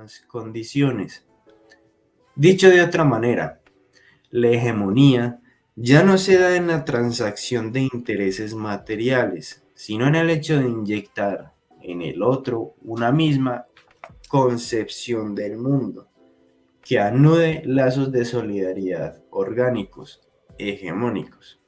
mismas condiciones. Dicho de otra manera, la hegemonía ya no se da en la transacción de intereses materiales, sino en el hecho de inyectar en el otro una misma concepción del mundo, que anude lazos de solidaridad orgánicos, hegemónicos.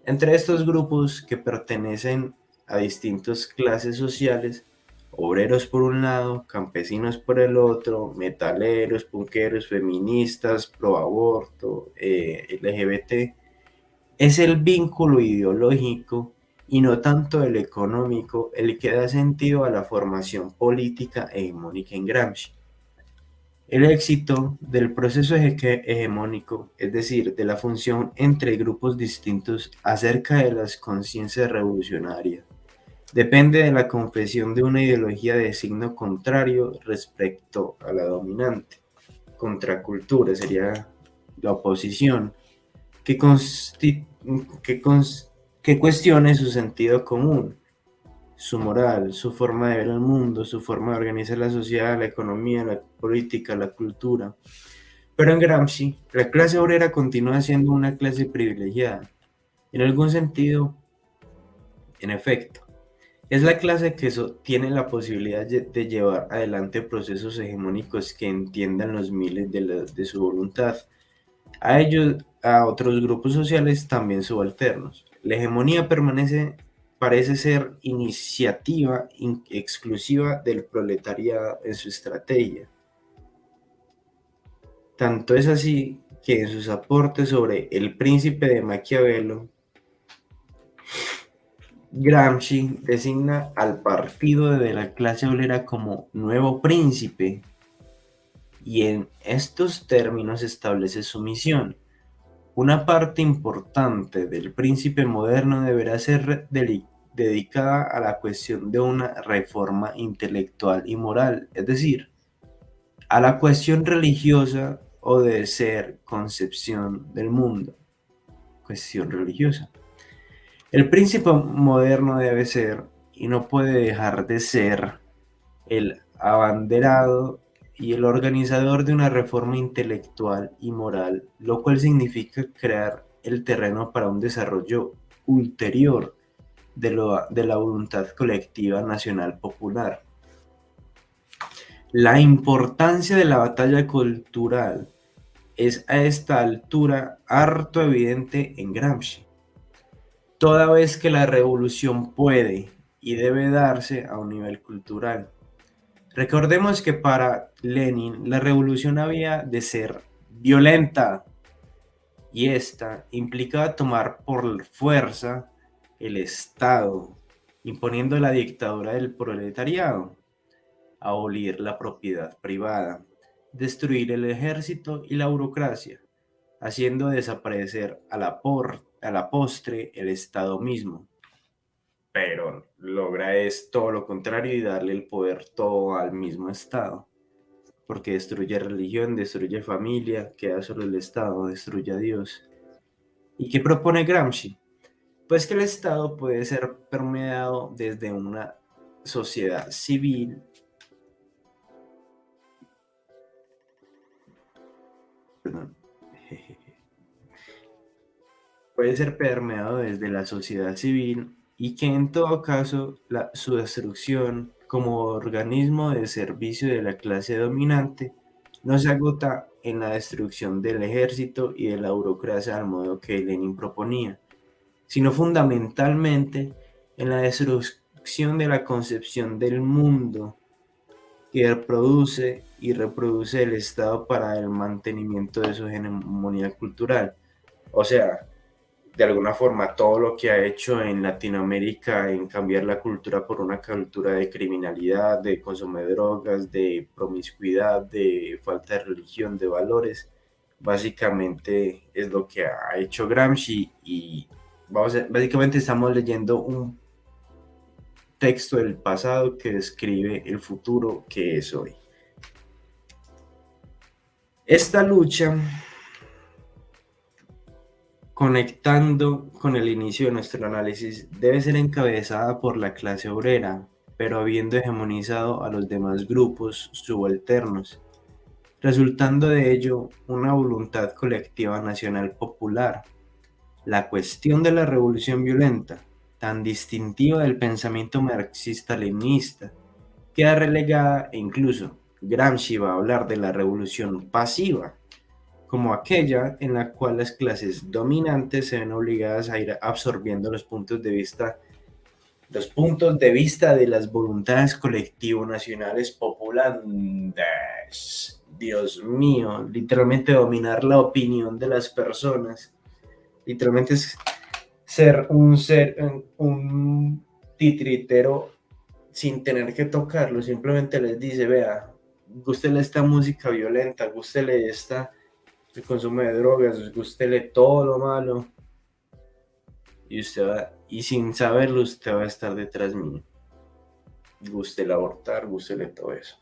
Entre estos grupos que pertenecen a distintas clases sociales, obreros por un lado, campesinos por el otro, metaleros, punqueros, feministas, pro aborto, LGBT, es el vínculo ideológico y no tanto el económico el que da sentido a la formación política hegemónica en Gramsci. El éxito del proceso hegemónico, es decir, de la función entre grupos distintos acerca de las conciencias revolucionarias, depende de la confesión de una ideología de signo contrario respecto a la dominante. Contracultura sería la oposición, que, que, que cuestione su sentido común, su moral, su forma de ver el mundo, su forma de organizar la sociedad, la economía, la política, la cultura. Pero en Gramsci, la clase obrera continúa siendo una clase privilegiada. En algún sentido, en efecto, es la clase que tiene la posibilidad de llevar adelante procesos hegemónicos que entiendan los miles de su voluntad. A ellos, a otros grupos sociales también subalternos. La hegemonía parece ser iniciativa exclusiva del proletariado en su estrategia. Tanto es así que en sus aportes sobre El Príncipe de Maquiavelo, Gramsci designa al partido de la clase obrera como nuevo príncipe y en estos términos establece su misión. Una parte importante del príncipe moderno deberá ser dedicada a la cuestión de una reforma intelectual y moral, es decir, a la cuestión religiosa o de ser concepción del mundo. Cuestión religiosa. El príncipe moderno debe ser, y no puede dejar de ser, el abanderado y el organizador de una reforma intelectual y moral, lo cual significa crear el terreno para un desarrollo ulterior de la voluntad colectiva nacional popular. La importancia de la batalla cultural es a esta altura harto evidente en Gramsci, toda vez que la revolución puede y debe darse a un nivel cultural. Recordemos que para Lenin la revolución había de ser violenta y esta implicaba tomar por fuerza el Estado, imponiendo la dictadura del proletariado, abolir la propiedad privada, destruir el ejército y la burocracia, haciendo desaparecer a la postre el Estado mismo. Pero logra es todo lo contrario y darle el poder todo al mismo Estado, porque destruye religión, destruye familia, queda solo el Estado, destruye a Dios. ¿Y qué propone Gramsci? Pues que el Estado puede ser permeado desde una sociedad civil, perdón, puede ser permeado desde la sociedad civil y que en todo caso su destrucción como organismo de servicio de la clase dominante no se agota en la destrucción del ejército y de la burocracia al modo que Lenin proponía, sino fundamentalmente en la destrucción de la concepción del mundo que produce y reproduce el Estado para el mantenimiento de su hegemonía cultural. O sea, de alguna forma todo lo que ha hecho en Latinoamérica en cambiar la cultura por una cultura de criminalidad, de consumo de drogas, de promiscuidad, de falta de religión, de valores, básicamente es lo que ha hecho Gramsci y básicamente estamos leyendo un texto del pasado que describe el futuro que es hoy. Esta lucha, conectando con el inicio de nuestro análisis, debe ser encabezada por la clase obrera, pero habiendo hegemonizado a los demás grupos subalternos, resultando de ello una voluntad colectiva nacional popular. La cuestión de la revolución violenta, tan distintiva del pensamiento marxista-leninista, queda relegada e incluso Gramsci va a hablar de la revolución pasiva, como aquella en la cual las clases dominantes se ven obligadas a ir absorbiendo los puntos de vista de las voluntades colectivo-nacionales populares. Dios mío, literalmente dominar la opinión de las personas. Literalmente es un titiritero sin tener que tocarlo, simplemente les dice, vea, gústele esta música violenta, gústele el consumo de drogas, gústele todo lo malo, y y sin saberlo, usted va a estar detrás mío. Gústele abortar, gústele todo eso.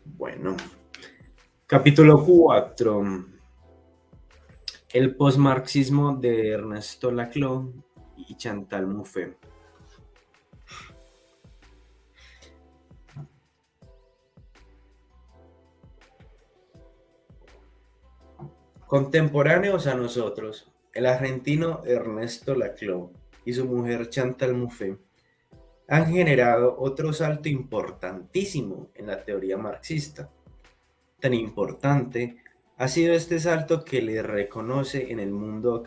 Bueno, capítulo 4. El posmarxismo de Ernesto Laclau y Chantal Mouffe. Contemporáneos a nosotros, el argentino Ernesto Laclau y su mujer Chantal Mouffe han generado otro salto importantísimo en la teoría marxista. Tan importante ha sido este salto que le reconoce en el mundo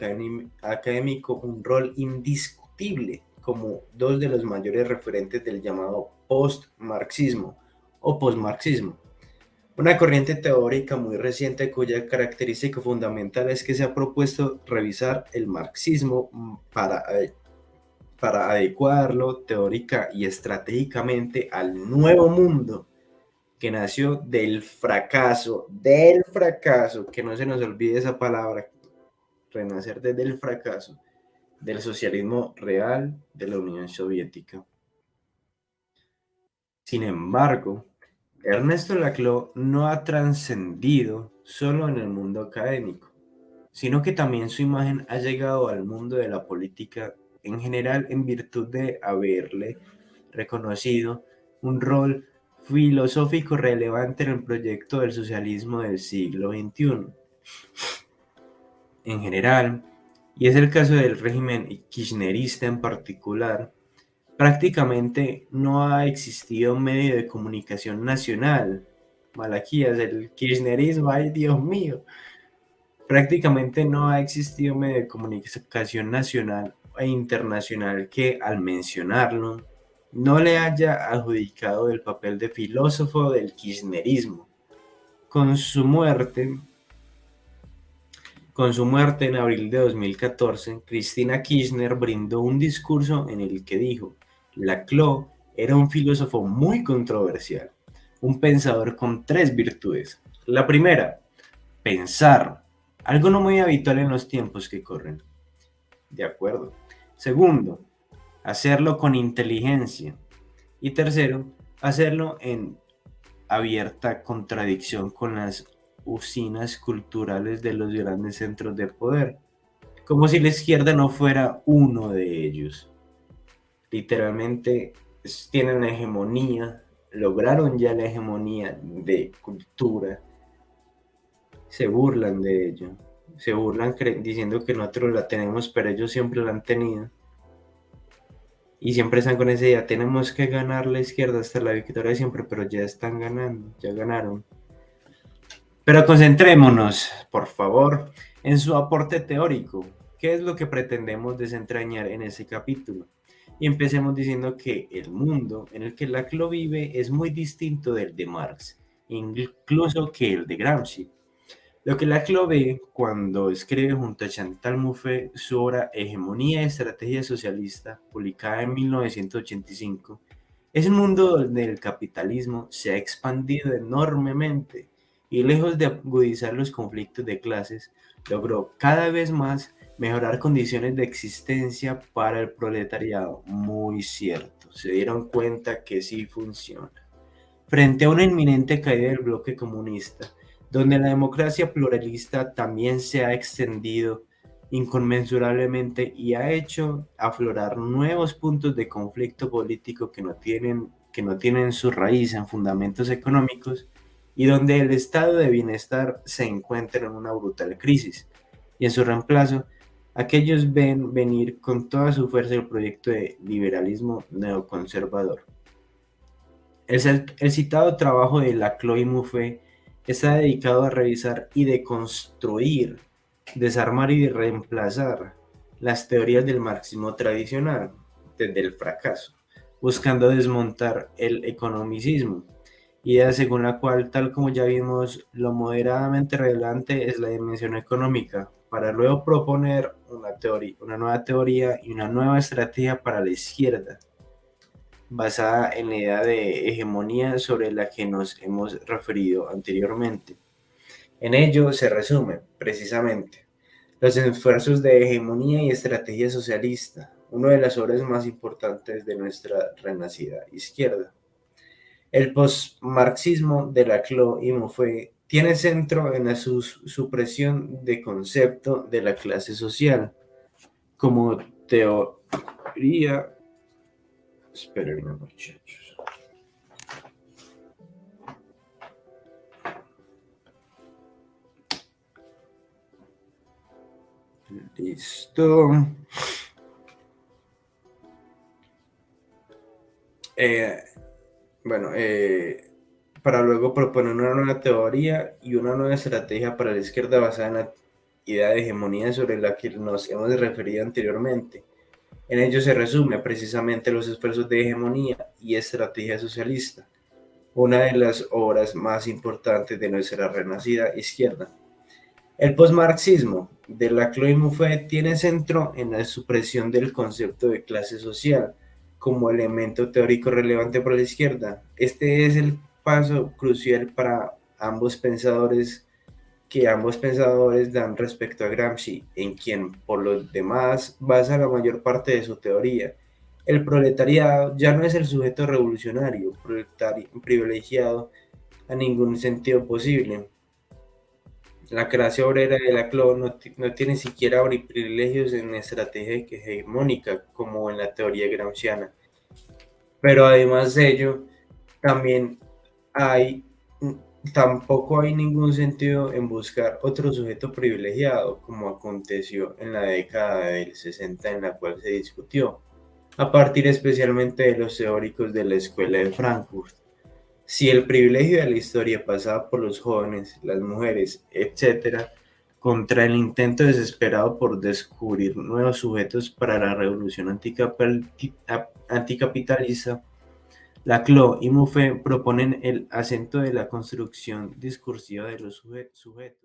académico un rol indiscutible como dos de los mayores referentes del llamado post-marxismo o posmarxismo. Una corriente teórica muy reciente cuya característica fundamental es que se ha propuesto revisar el marxismo para adecuarlo teórica y estratégicamente al nuevo mundo que nació del fracaso, que no se nos olvide esa palabra, renacer desde el fracaso del socialismo real de la Unión Soviética. Sin embargo, Ernesto Laclau no ha trascendido solo en el mundo académico, sino que también su imagen ha llegado al mundo de la política en general en virtud de haberle reconocido un rol filosófico relevante en el proyecto del socialismo del siglo XXI. En general, y es el caso del régimen kirchnerista en particular, prácticamente no ha existido un medio de comunicación nacional. Malaquías, el kirchnerismo, ay Dios mío. Prácticamente no ha existido un medio de comunicación nacional e internacional que, al mencionarlo, no le haya adjudicado el papel de filósofo del kirchnerismo. Con su muerte en abril de 2014, Cristina Kirchner brindó un discurso en el que dijo: Laclau era un filósofo muy controversial, un pensador con 3 virtudes. La primera, pensar, algo no muy habitual en los tiempos que corren. De acuerdo. Segundo, hacerlo con inteligencia. Y tercero, hacerlo en abierta contradicción con las usinas culturales de los grandes centros de poder, como si la izquierda no fuera uno de ellos. Literalmente tienen la hegemonía, lograron ya la hegemonía de cultura, se burlan de ello, se burlan diciendo que nosotros la tenemos, pero ellos siempre la han tenido. Y siempre están con esa idea, tenemos que ganar la izquierda hasta la victoria de siempre, pero ya están ganando, ya ganaron. Pero concentrémonos, por favor, en su aporte teórico. ¿Qué es lo que pretendemos desentrañar en ese capítulo? Y empecemos diciendo que el mundo en el que Laclau vive es muy distinto del de Marx, incluso que el de Gramsci. Lo que Laclau ve cuando escribe junto a Chantal Mouffe su obra Hegemonía y Estrategia Socialista, publicada en 1985, es un mundo donde el capitalismo se ha expandido enormemente y lejos de agudizar los conflictos de clases, logró cada vez más mejorar condiciones de existencia para el proletariado. Muy cierto, se dieron cuenta que sí funciona. Frente a una inminente caída del bloque comunista, donde la democracia pluralista también se ha extendido inconmensurablemente y ha hecho aflorar nuevos puntos de conflicto político que no tienen su raíz en fundamentos económicos y donde el estado de bienestar se encuentra en una brutal crisis. Y en su reemplazo, aquellos ven venir con toda su fuerza el proyecto de liberalismo neoconservador. El citado trabajo de Laclau y Mouffe está dedicado a revisar y deconstruir, desarmar y reemplazar las teorías del marxismo tradicional desde el fracaso, buscando desmontar el economicismo, idea según la cual, tal como ya vimos, lo moderadamente relevante es la dimensión económica, para luego proponer una nueva teoría y una nueva estrategia para la izquierda basada en la idea de hegemonía sobre la que nos hemos referido anteriormente. En ello se resumen, precisamente, los esfuerzos de hegemonía y estrategia socialista, una de las obras más importantes de nuestra renacida izquierda. El postmarxismo de Laclau y Mouffe tiene centro en la supresión de concepto de la clase social como teoría. Esperen, muchachos. Listo. Eh, bueno, para luego proponer una nueva teoría y una nueva estrategia para la izquierda basada en la idea de hegemonía sobre la que nos hemos referido anteriormente. En ello se resume precisamente los esfuerzos de hegemonía y estrategia socialista, una de las obras más importantes de nuestra renacida izquierda. El postmarxismo de Laclau y Mouffe tiene centro en la supresión del concepto de clase social como elemento teórico relevante para la izquierda. Este es el paso crucial para ambos pensadores dan respecto a Gramsci, en quien por lo demás basa la mayor parte de su teoría. El proletariado ya no es el sujeto revolucionario, privilegiado a ningún sentido posible. La clase obrera de Laclau no tiene siquiera privilegios en estrategia hegemónica como en la teoría gramsciana. Pero además de ello, también hay, tampoco hay ningún sentido en buscar otro sujeto privilegiado, como aconteció en la década del 60 en la cual se discutió, a partir especialmente de los teóricos de la Escuela de Frankfurt. Si el privilegio de la historia pasaba por los jóvenes, las mujeres, etc., contra el intento desesperado por descubrir nuevos sujetos para la revolución anticapitalista, Laclau y Mouffe proponen el acento de la construcción discursiva de los sujetos.